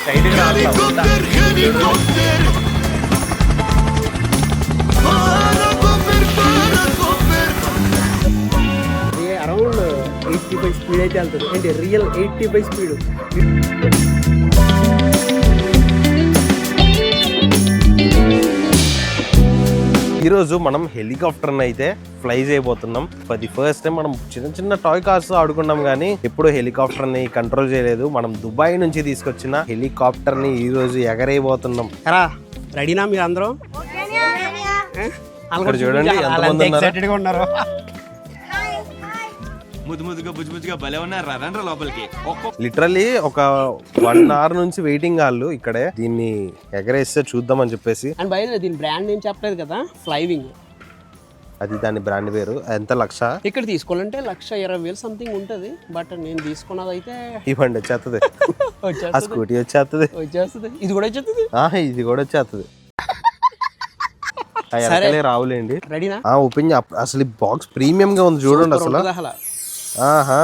Around 85 speed అయితే వెళ్తుంది అంటే రియల్ 85 స్పీడ్. ఈరోజు మనం హెలికాప్టర్ని అయితే ఫ్లై చేయబోతున్నాం. ఫర్ ది ఫస్ట్ టైం మనం చిన్న చిన్న టాయ్ కార్స్ ఆడుకున్నాం కానీ ఎప్పుడు హెలికాప్టర్ని కంట్రోల్ చేయలేదు. మనం దుబాయ్ నుంచి తీసుకొచ్చిన హెలికాప్టర్ని ఈ రోజు ఎగరేయబోతున్నాం. రెడీనా మీరు అందరూ? అక్కడ చూడండి ఎక్సైటెడ్ గా ఉన్నారు. లిటరల్లీ ఒక 1 hour నుంచి వెయిటింగ్ వాళ్ళు ఇక్కడే. దీన్ని ఎగరేస్తే చూద్దాం అని చెప్పేసి. అండ్ బై దీని బ్రాండ్ ఏం చెప్పలేదు కదా, ఫ్లైవింగ్. అది దాని బ్రాండ్ పేరు. ఎంత 1,00,000 ఇక్కడ తీసుకోవాలంటే 1,20,000 సంథింగ్ ఉంటది. బట్ నేను తీసుకున్నది అయితే ఇవ్వండి వచ్చేస్తుంది. ఆ స్కూటీ వచ్చేస్తుంది. ఇది కూడా వచ్చేస్తుంది. ఇది కూడా వచ్చేస్తుంది. రావులేండి. రెడీనా? ఓపెన్. అసలు ఈ బాక్స్ ప్రీమియం గా ఉంది చూడండి అసలు. ఆహా,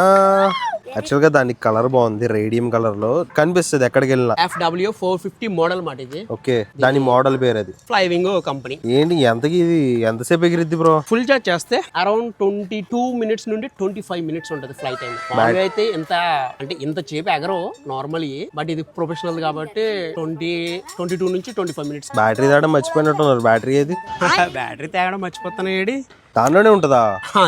యాక్చువల్ గా దానికి కలర్ బాగుంది, రేడియం కలర్ లో కనిపిస్తుంది ఎక్కడికి వెళ్ళినా. FW 450 మోడల్ మాట ఇది. ఓకే, దాని మోడల్ పేరు అది. ఫ్లైవింగ్ కంపెనీ. ఏంటి ఎంతకి ఇది ఎంతసేపు ఎగిరిద్ది బ్రో? ఫుల్ చార్జ్ చేస్తే అరౌండ్ 22 minutes నుండి 25 minutes ఉంటుంది ఫ్లైట్ టైం. మామూలుగా అయితే ఇంత చేపు ఎగరో నార్మల్, బట్ ఇది ప్రొఫెషనల్ కాబట్టి 22 నుంచి 25 minutes. బ్యాటరీ తేడం మర్చిపోయినట్టున్నారు. బ్యాటరీ ఏది? బ్యాటరీ తేగడం మర్చిపోతాను. ఏడి దానిలోనే ఉంటదా?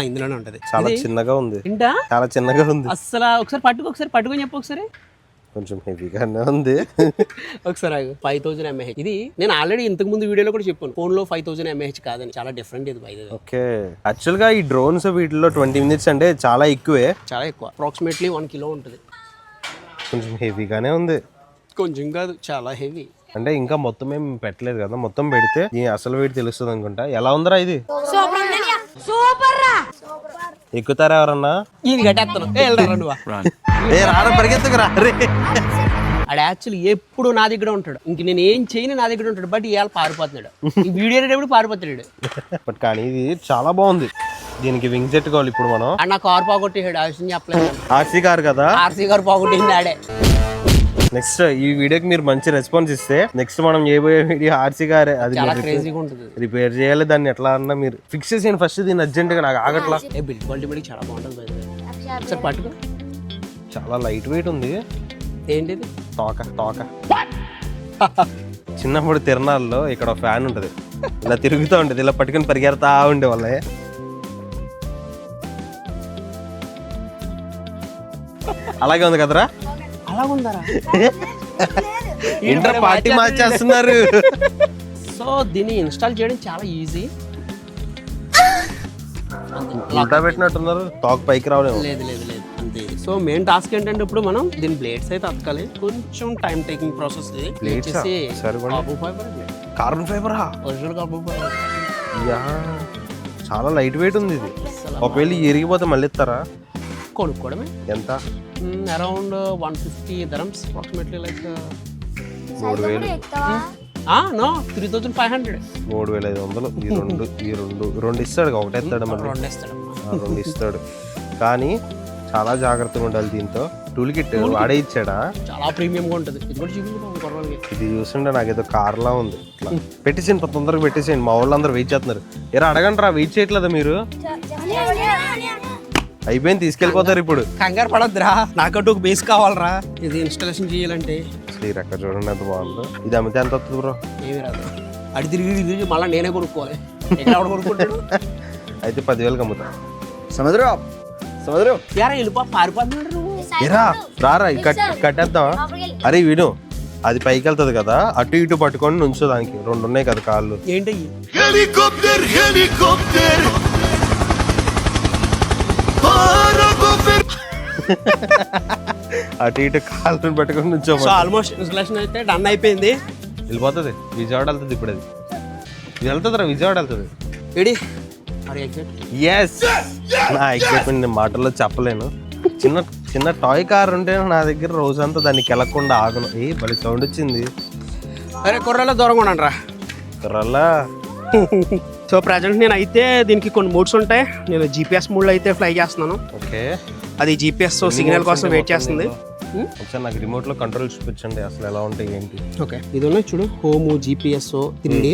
ఇందులోనే ఉంటది. చాలా చిన్నగా ఉంది. ఏంటా చాలా చిన్నగా ఉంది అసలు. ఒకసారి పట్టుకొని చెప్పు ఒకసారి. కొంచెం హెవీగానే ఉంది. ఒకసారి 5000 mAh. ఇది నేను ఆల్రెడీ ఇంతకు ముందు వీడియోలో కూడా చెప్పాను, ఫోన్ లో 5000 mAh కాదని. చాలా డిఫరెంట్ ఇది. ఓకే, యాక్చువల్ గా ఈ డ్రోన్స్ వీటిలో 20 minutes అంటే చాలా ఎక్కువే. చాలా ఎక్కువ. అప్రాక్సిమేట్లీ 1 kilo ఉంటుంది. కొంచెం హెవీగానే ఉంది. కొంచెం కాదు, చాలా హెవీ. అంటే ఇంకా మొత్తం ఏం పెట్టలేదు కదా, మొత్తం పెడితే ఈ అసలు వెయిట్ తెలుస్తుంది అనుకుంటా. ఎలా ఉందరా ఇది? ఎక్కుతారా ఎవరన్నా? ఇది కట్టేస్తాను. పరిగెత్తుకురా. అది యాక్చువల్లీ ఎప్పుడు నా దగ్గర ఉంటాడు. ఇంక నేను ఏం చేయను నా దగ్గర ఉంటాడు. బట్ ఇవాళ పారిపోతున్నాడు. ఈ వీడియో ఎప్పుడు పారిపోతాడు. బట్ కానీ ఇది చాలా బాగుంది. దీనికి వింగ్ సెట్ కావాలి ఇప్పుడు మనం. నా కార్ పోగొట్టేసాడు. ఆ విషయం చెప్పలేదు. ఆర్సీ కార్ కదా, ఆర్సీ కార్ పోగొట్టింది ఆడే. నెక్స్ట్ ఈ వీడియోకి మీరు మంచి రెస్పాన్స్ ఇస్తే నెక్స్ట్ మనం చేయబోయే వీడియో ఆర్సీ కారే. అది రిపేర్ చేయాలి. దాన్ని ఎట్లా అన్నా మీరు ఫిక్స్ చేసేయండి ఫస్ట్. దీన్ని అర్జెంట్ గా. నాకు ఆగట్లా. బిల్డ్ క్వాలిటీ చాలా బాగుంటుంది. సార్ పట్టుకో. చాలా లైట్ వెయిట్ ఉంది. ఏంటిది? తోక. చిన్నప్పుడు తిరణాల్లో ఇక్కడ ఫ్యాన్ ఉంటది, ఇలా తిరుగుతూ ఉంటది. ఇలా పట్టుకుని పరిగెడతా ఉండే వాళ్ళే. అలాగే ఉంది కదరా? అలాగుందరా? ఇంటర్ పార్టీ మార్చేస్తున్నారు. సో దీన్ని ఇన్స్టాల్ చేయడం చాలా ఈజీ. ఉల్టా పెట్టినట్టున్నారు. టాక్ పైకి రావలేదు. లేదు అంతే. సో మెయిన్ టాస్క్ ఏంటంటే ఇప్పుడు మనం దీని బ్లేడ్స్ అయితే అతకాలి. కొంచెం టైం టేకింగ్ ప్రాసెస్. కార్బన్ ఫైబరా? Original carbon fibre. చాలా లైట్ వెయిట్ ఉంది ఇది. ఒకవేళ ఇరిగిపోతే మళ్ళీ ఇస్తారా? కొనుక్కోవడమే. ఎంత? Around 150 dirhams approximately. Like 3,000. No 3,500. 3,500. ఈ రెండు ఇస్తాడు. ఒకటే ఇస్తాడు మళ్ళీ. రెండు ఇస్తాడు. కానీ చాలా జాగ్రత్తగా ఉండాలి దీంతో. టూల్ కిట్ వాడే ఇచ్చాడా? చాలా ప్రీమియం గా ఉంటుంది. ఇది చూస్తుంటే నాకేదో కార్ లా ఉంది. పెట్టేసేయండి, తొందరగా పెట్టేసేయండి. మా వాళ్ళు అందరూ వెయిట్ చేస్తున్నారు. ఎరా అడగండి రా, వెయిట్ చేయట్లేదా మీరు? అయిపోయింది, తీసుకెళ్ళిపోతారు ఇప్పుడు. కంగారు పడద్దురా, నాకంటూ ఒక బేస్ కావాలరా. ఇది ఇన్స్టాలేషన్ చేయాలంటే. శ్రీరక్క చూడండి ఎంత బాగుందో. ఇది అమ్మితే ఎంత వస్తుంది బ్రో? ఏమి రాదు. అడి తిరిగి మళ్ళీ నేనే కొనుక్కోవాలి. ఎక్కడ కొనుక్కుంటాడు? అయితే 10,000కి అమ్ముతా. సముద్రం వెళ్ళిపో, పారిపోతున్నాడు. రారా కట్టేద్దాం. అరే విను, అది పైకి వెళ్తుంది కదా, అటు ఇటు పట్టుకొని నుంచో. దానికి 2 ఉన్నాయి కదా కాళ్ళు. ఏంటి? హెలికాప్టర్. అటు ఇటు కాళ్ళని పట్టుకొని నుంచో. ఆల్మోస్ట్ ఇన్స్టాలేషన్ అయితే డన్ అయిపోయింది. వెళ్ళిపోతుంది. విజయవాడ వెళ్తుంది ఇప్పుడు. అది వెళ్తుందిరా, విజయవాడ వెళ్తుంది. ఏడి? ఎస్, నా ఎగ్జైట్మెంట్ నేను మాటల్లో చెప్పలేను. చిన్న టాయ్ కార్ ఉంటే నా దగ్గర రోజంతా దాన్ని కెలకుండా ఆగను. బలి సౌండ్ వచ్చింది. అరే కుర్రలో దూరంగా ఉన్నాను రా. కుర్రల్లా. సో ప్రజెంట్ నేను అయితే దీనికి కొన్ని మోడ్స్ ఉంటాయి. నేను GPS మోడ్లో అయితే ఫ్లై చేస్తున్నాను. ఓకే, అది GPS సిగ్నల్ కోసం వెయిట్ చేస్తుంది. ఒకసారి నాకు రిమోట్ లో కంట్రోల్ చూపించండి అసలు ఎలా ఉంటాయి ఏంటి. ఓకే, ఇది ఉన్నాయి చూడు, హోమ్ GPS 3D.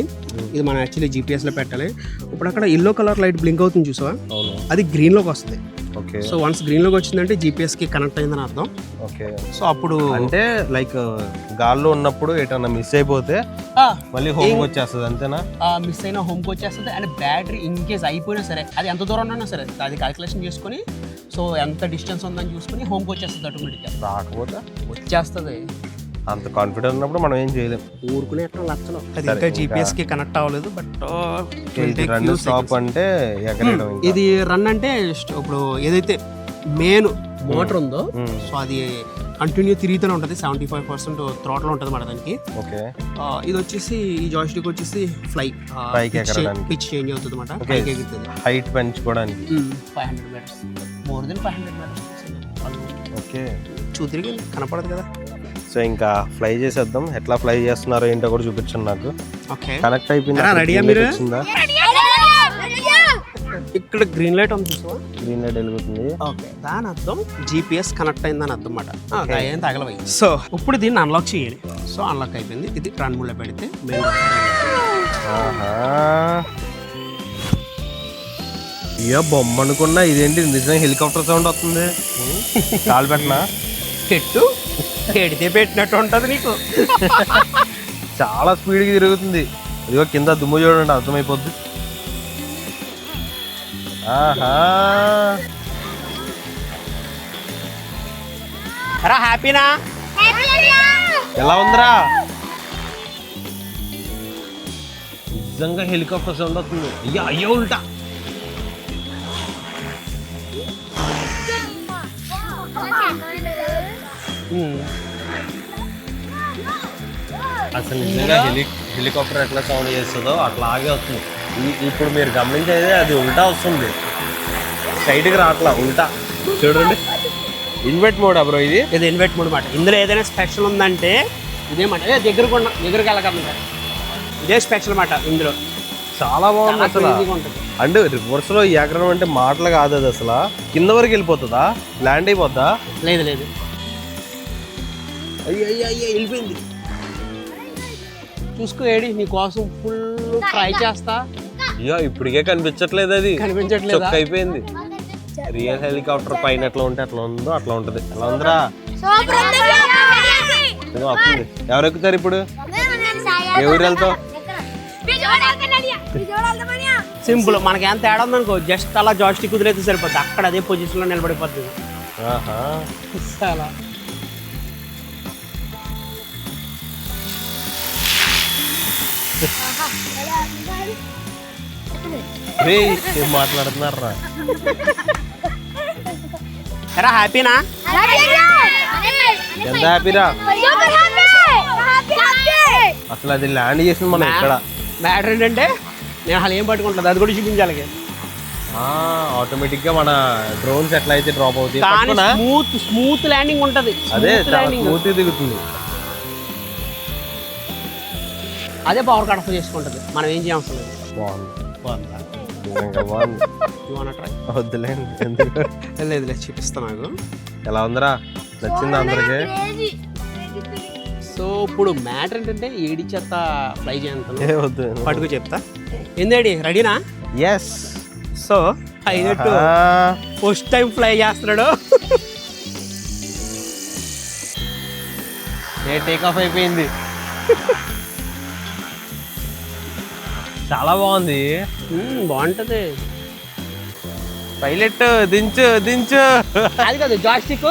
ఇది మనం యాక్చువల్లీ GPS లో పెట్టాలి. ఇప్పుడు అక్కడ ఎల్లో కలర్ లైట్ బ్లింక్ అవుతుంది చూసావా, అవును, అది గ్రీన్ లోకి వస్తుంది. ఓకే, సో వన్స్ గ్రీన్ లోకి వచ్చిందంటే GPS కి కనెక్ట్ అయిందని అర్థం. ఓకే, సో అప్పుడు అంటే లైక్ గాల్లో ఉన్నప్పుడు ఎటన్నా మిస్ అయిపోతే మళ్ళీ హోమ్ వచ్చేస్తుంది అంతేనా? మిస్ అయినా హోమ్కి వచ్చేస్తుంది. అండ్ బ్యాటరీ ఇన్ కేస్ అయిపోయినా సరే, అది ఎంత దూరం ఉన్నా సరే అది క్యాలిక్యులేషన్ చేసుకుని, సో ఎంత డిస్టెన్స్ ఉందని చూసుకుని హోమ్కి వచ్చేస్తుంది ఆటోమేటిక్గా. రాకపోతే వచ్చేస్తుంది. అంత కాన్ఫిడెంట్ ఉన్నప్పుడు మనం ఏం చేయలేం, ఊరుకునే లక్షలు. అది ఇంకా GPS కి కనెక్ట్ అవ్వలేదు. బట్ రన్ స్టాప్ అంటే ఎగరేయడం. ఇది రన్ అంటే ఇప్పుడు ఏదైతే మెయిన్ మోటార్ ఉందో, సో అది కంటిన్యూ తిరుగుతూనే ఉంటుంది. 75% థ్రాట్లో ఉంటుంది మన దానికి. ఓకే, ఇది వచ్చేసి ఈ జాయిస్టిక్ వచ్చేసి పిచ్ చేంజ్ అవుతుంది అన్నమాట. పైకి ఎగురుతుంది, హైట్ పెంచుకోవడానికి. 500 meters, more than 500 meters. Okay, చూతిరిగి కనపడదు కదా. సో ఇంకా ఫ్లై చేసేద్దాం. ఎట్లా ఫ్లై చేస్తున్నారో ఏంటో కూడా చూపించండి నాకు. ఓకే, కనెక్ట్ అయిపోయింది. రెడీయా మీరు? ఇక్కడ గ్రీన్ లైట్ ఉంది చూసావా, గ్రీన్ లైట్ వెలుగుతుంది. ఓకే, దాని అర్థం GPS కనెక్ట్ అయిందని అర్థం అన్నమాట. ఏం తగలవై. సో ఇప్పుడు దీన్ని అన్లాక్ చేయాలి. సో అన్లాక్ అయిపోయింది. ఇది రన్ మోడ్లో పెడితే మెయిన్. ఇయ్యో బొమ్మ అనుకున్నా, ఇదేంటి నిజంగా హెలికాప్టర్ సౌండ్ వస్తుంది. కాలు పెట్టినా పెట్టు, పెడితే పెట్టినట్టు ఉంటుంది నీకు. చాలా స్పీడ్గా తిరుగుతుంది. ఇదిగో కింద దుమ్ము చూడండి, అర్థమైపోద్ది. ఆహా, హ్యాపీనా? ఎలా ఉందిరా? నిజంగా హెలికాప్టర్ సౌండ్ వస్తుంది. అయ్యో అయ్యో ఉల్టా. అసలు నిజంగా హెలికాప్టర్ ఎట్లా సౌండ్ చేస్తుందో అట్లాగే వస్తుంది. ఇప్పుడు మీరు గమనించేది అది ఉల్టా వస్తుంది, స్ట్రైట్గా రావట్లా, ఉల్టా. చూడండి, ఇన్వర్ట్ మోడ్ బ్రో ఇది. ఇది ఇన్వర్ట్ మోడ్ మాట. ఇందులో ఏదైనా స్పెషల్ ఉందంటే ఇదేమాట, దగ్గరకు వెళ్ళగలంట. ఇదే స్పెషల్ మాట ఇందులో. చాలా బాగుంది అసలు. అంటే రివర్స్ లో ఎగరడం అంటే మాటలు కాదు, అది అసలు కింద వరకు వెళ్ళిపోతుందా, ల్యాండ్ అయిపోద్దా? లేదు లేదు, అయ్యో అయ్యో అయ్యో వెళ్ళిపోయింది. చూసుకో ఏడి, నీ కోసం ఫుల్ ట్రై చేస్తా. అయ్యో ఇప్పటికే కనిపించట్లేదు, అది కనిపించట్లేదు, అయిపోయింది. రియల్ హెలికాప్టర్ పైన ఎట్లా ఉంటే అట్లా ఉందో అట్లా ఉంటది. ఎలా ఉందిరా? వస్తుంది. ఎవరు ఎక్కుతారు ఇప్పుడు? ఎవరు వెళ్తావు? సింపుల్, మనకేం తేడా ఉందనుకో, జస్ట్ అలా జాయిస్టిక్ కుదిరైతే సరిపోద్ది, అక్కడ అదే పొజిషన్ లో నిలబడిపోద్ది. అలా ఏం మాట్లాడుతున్నారా? హ్యాపీనా? ఎంత హ్యాపీరా? అసలు అది ల్యాండ్ చేసింది మనం ఇక్కడ. మ్యాటర్ ఏంటంటే నేను అసలు ఏం పట్టుకుంటుంది అది కూడా చూపించాలి. ఆటోమేటిక్ గా మన డ్రోన్స్ ఎట్లా అయితే డ్రాప్ అవుతాయి, స్మూత్ ల్యాండింగ్ ఉంటది. అదే స్మూత్ దిగుతుంది. అదే పవర్ కట్ ఆఫ్ చేసుకుంటది, మనం ఏం చేయవసరం లేదు. లేదు చూపిస్తా నాకు. ఎలా ఉందిరా? నచ్చిందా అందరికి? సో ఇప్పుడు మ్యాటర్ ఏంటంటే ఏడి చేత ఫ్లై చేయంత వద్దు, పట్టుకు చెప్తా. ఏందేడి రెడీనా? ఎస్. సో అయినట్టు ఫస్ట్ టైం ఫ్లై చేస్తున్నాడు. టేక్ ఆఫ్ అయిపోయింది. చాలా బాగుంది, బాగుంటది. పైలట్ దించు దించు. అది కాదు జాయిస్టిక్,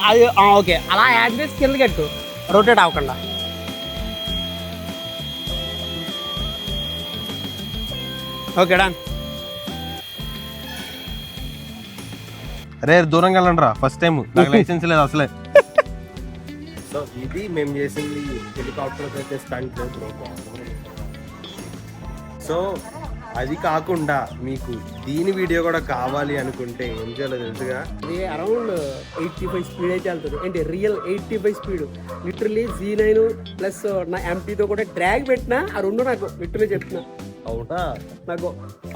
అది ఓకే అలా యాడ్ చేసి కింద కట్టు, రొటేట్ అవ్వకుండా. Okay done. అరే దూరంగా వెళ్ళండి రా, ఫస్ట్ టైం, నాకు లైసెన్స్ లేదు అసలే. సో ఇది మేము చేసింది హెలికాప్టర్ అయితే స్టంట్. సో అది కాకుండా మీకు దీని వీడియో కూడా కావాలి అనుకుంటే ఏం చేయాలో తెలుసుగా. ఇది అరౌండ్ 85 స్పీడ్ అయితే వెళ్తుంది. అంటే real 85 speed. Literally Z9 plus నా MT తో కూడా డ్రాగ్ పెట్టినా ఆ రెండు నాకు లిటరలీ చెప్తున్నా అవునా నాకు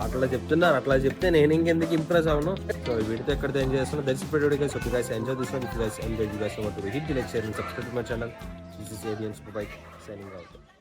అట్లా చెప్తున్నారు, అట్లా చెప్తే నేను ఇంకెందుకు ఇంప్రెస్ అవును. సో ఈ వీడితో ఎక్కడితో ఎంజాయ్ చేస్తున్నా తెలిసి పెట్టాడు guys. So guys, enjoy this one. If you guys enjoy, you guys want to hit the like, share and subscribe to my channel. This is Aliens. Bye. Signing out.